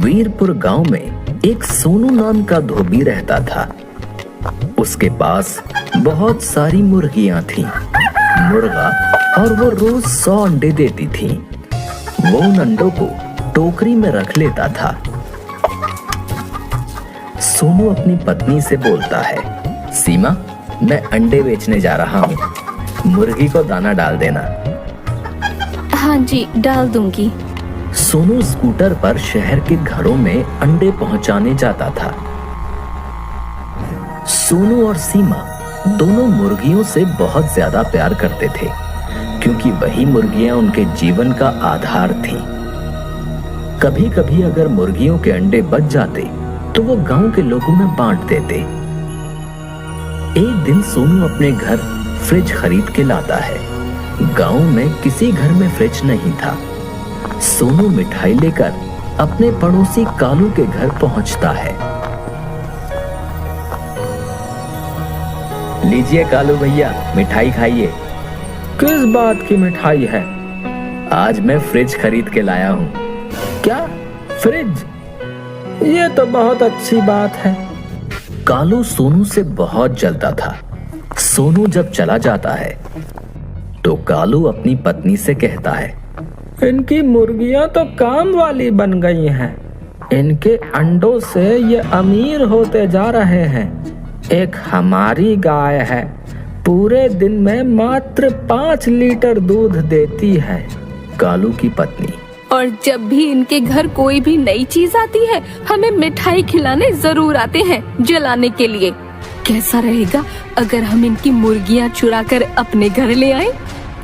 वीरपुर गांव में एक सोनू नाम का धोबी रहता था। उसके पास बहुत सारी मुर्गियां थीं। मुर्गा और वो रोज 100 अंडे देती थीं। वो उन अंडों को टोकरी में रख लेता था। सोनू अपनी पत्नी से बोलता है, सीमा, मैं अंडे बेचने जा रहा हूँ, मुर्गी को दाना डाल देना। हाँ जी, डाल दूंगी। सोनू स्कूटर पर शहर के घरों में अंडे पहुंचाने जाता था। सोनू और सीमा दोनों मुर्गियों से बहुत ज्यादा प्यार करते थे, क्योंकि वही मुर्गियां उनके जीवन का आधार थी। कभी कभी अगर मुर्गियों के अंडे बच जाते तो वो गांव के लोगों में बांट देते। एक दिन सोनू अपने घर फ्रिज खरीद के लाता है। गांव में किसी घर में फ्रिज नहीं था। सोनू मिठाई लेकर अपने पड़ोसी कालू के घर पहुंचता है। लीजिए कालू भैया, मिठाई खाइए। किस बात की मिठाई है? आज मैं फ्रिज खरीद के लाया हूँ। क्या फ्रिज? ये तो बहुत अच्छी बात है। कालू सोनू से बहुत जलता था। सोनू जब चला जाता है तो कालू अपनी पत्नी से कहता है, इनकी मुर्गियां तो काम वाली बन गई हैं। इनके अंडों से ये अमीर होते जा रहे हैं। एक हमारी गाय है, पूरे दिन में मात्र 5 लीटर दूध देती है। कालू की पत्नी, और जब भी इनके घर कोई भी नई चीज आती है, हमें मिठाई खिलाने जरूर आते हैं जलाने के लिए। कैसा रहेगा अगर हम इनकी मुर्गियां चुरा कर अपने घर ले आए?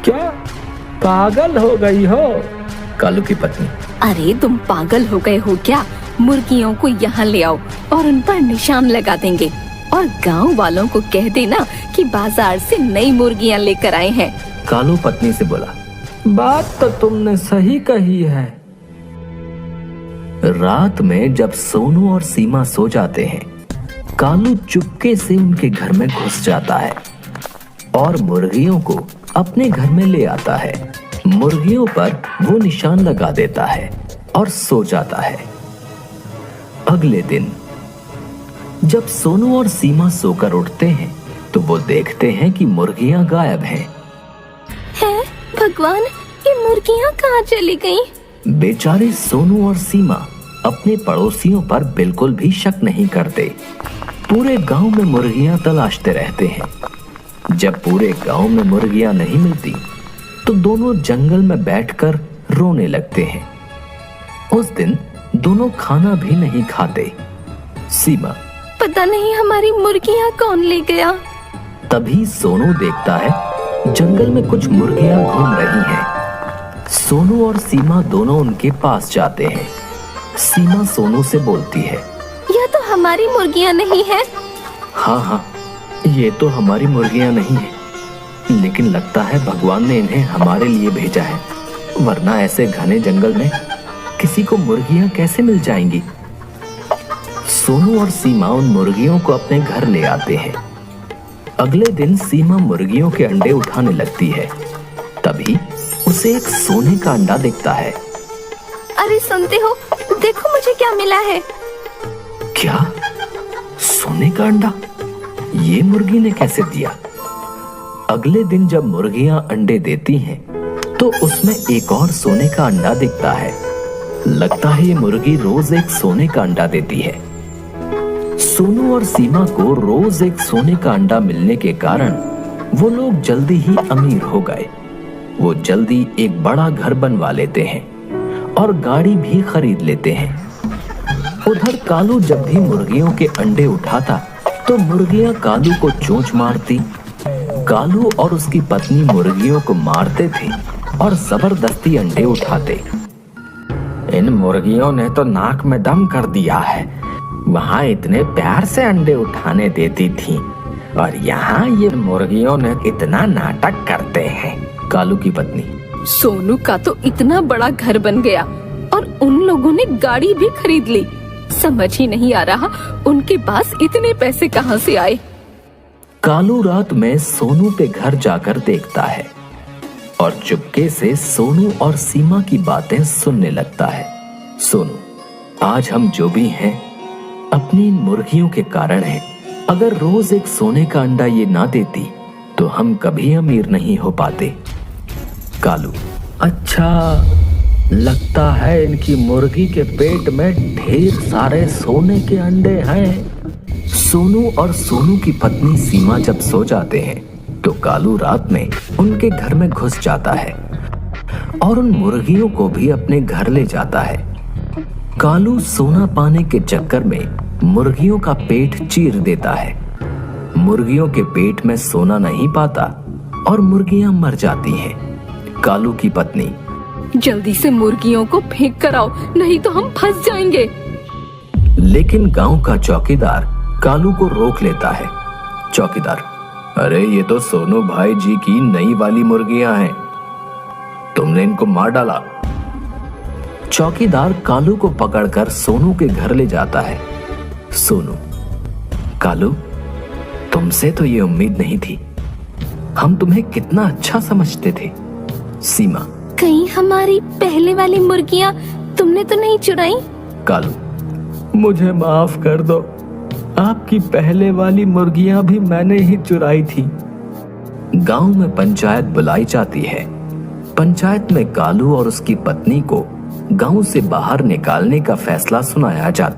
क्या पागल हो गई हो? कालू की पत्नी, अरे तुम पागल हो गए हो क्या? मुर्गियों को यहाँ ले आओ और उन पर निशान लगा देंगे और गांव वालों को कह देना कि बाजार से नई मुर्गियां लेकर आए हैं। कालू पत्नी से बोला, बात तो तुमने सही कही है। रात में जब सोनू और सीमा सो जाते हैं, कालू चुपके से उनके घर में घुस जाता है और मुर्गियों को अपने घर में ले आता है। मुर्गियों पर वो निशान लगा देता है और सो जाता है। अगले दिन जब सोनू और सीमा सोकर उठते हैं तो वो देखते हैं कि मुर्गियां गायब हैं। भगवान, ये मुर्गियां कहाँ चली गईं? बेचारे सोनू और सीमा अपने पड़ोसियों पर बिल्कुल भी शक नहीं करते। पूरे गांव में मुर्गियां तलाशते रहते हैं। जब पूरे गांव में मुर्गियां नहीं मिलती तो दोनों जंगल में बैठकर रोने लगते हैं। उस दिन दोनों खाना भी नहीं खाते। सीमा, पता नहीं हमारी मुर्गियां कौन ले गया। तभी सोनू देखता है जंगल में कुछ मुर्गियां घूम रही हैं। सोनू और सीमा दोनों उनके पास जाते हैं। सीमा सोनू से बोलती है, यह तो हमारी मुर्गियां नहीं है। हाँ, ये तो हमारी मुर्गियां नहीं है, लेकिन लगता है भगवान ने इन्हें हमारे लिए भेजा है, वरना ऐसे घने जंगल में किसी को मुर्गियां कैसे मिल जाएंगी। सोनू और सीमा उन मुर्गियों को अपने घर ले आते हैं। अगले दिन सीमा मुर्गियों के अंडे उठाने लगती है। तभी उसे एक सोने का अंडा दिखता है। अरे सुनते हो, देखो मुझे क्या मिला है। क्या? सोने का अंडा? ये मुर्गी ने कैसे दिया? अगले दिन जब मुर्गियां अंडे देती हैं तो उसमें एक और सोने का अंडा दिखता है। लगता है ये मुर्गी रोज एक सोने का अंडा देती है। सोनू और सीमा को रोज एक सोने का अंडा मिलने के कारण वो लोग जल्दी ही अमीर हो गए। वो जल्दी एक बड़ा घर बनवा लेते हैं और गाड़ी भी खरीद लेते हैं। उधर कालू जब भी मुर्गियों के अंडे उठाता तो मुर्गियां कालू को चोंच मारती। कालू और उसकी पत्नी मुर्गियों को मारते थे और जबरदस्ती अंडे उठाते। इन मुर्गियों ने तो नाक में दम कर दिया है। वहाँ इतने प्यार से अंडे उठाने देती थी और यहाँ ये मुर्गियों ने इतना नाटक करते हैं। कालू की पत्नी, सोनू का तो इतना बड़ा घर बन गया और उन लोगों ने गाड़ी भी खरीद ली। समझ ही नहीं आ रहा उनके पास इतने पैसे कहाँ से आए। कालू रात में सोनू के घर जाकर देखता है और चुपके से सोनू और सीमा की बातें सुनने लगता है। सोनू, आज हम जो भी हैं अपनी इन मुर्गियों के कारण हैं। अगर रोज एक सोने का अंडा ये ना देती तो हम कभी अमीर नहीं हो पाते। कालू, अच्छा लगता है इनकी मुर्गी के पेट में ढेर सारे सोने के अंडे हैं। सोनू और सोनू की पत्नी सीमा जब सो जाते हैं तो कालू रात में उनके घर में घुस जाता है और उन मुर्गियों को भी अपने घर ले जाता है। कालू सोना पाने के चक्कर में मुर्गियों का पेट चीर देता है। मुर्गियों के पेट में सोना नहीं पाता और मुर्गियां मर जाती हैं। कालू की पत्नी, जल्दी से मुर्गियों को फेंक कर आओ, नहीं तो हम फंस जाएंगे। लेकिन गांव का चौकीदार कालू को रोक लेता है। चौकीदार, अरे ये तो सोनू भाई जी की नई वाली मुर्गियां हैं, तुमने इनको मार डाला। चौकीदार कालू को पकड़कर सोनू के घर ले जाता है। सोनू, कालू, तुमसे तो ये उम्मीद नहीं थी, हम तुम्हें कितना अच्छा समझते थे। सीमा, कहीं हमारी पहले वाली मुर्गियां तुमने तो नहीं चुराई? कालू, मुझे माफ कर दो, आपकी पहले वाली मुर्गियां भी मैंने ही चुराई थी। गांव में पंचायत बुलाई जाती है। पंचायत में कालू और उसकी पत्नी को गांव से बाहर निकालने का फैसला सुनाया जाता है।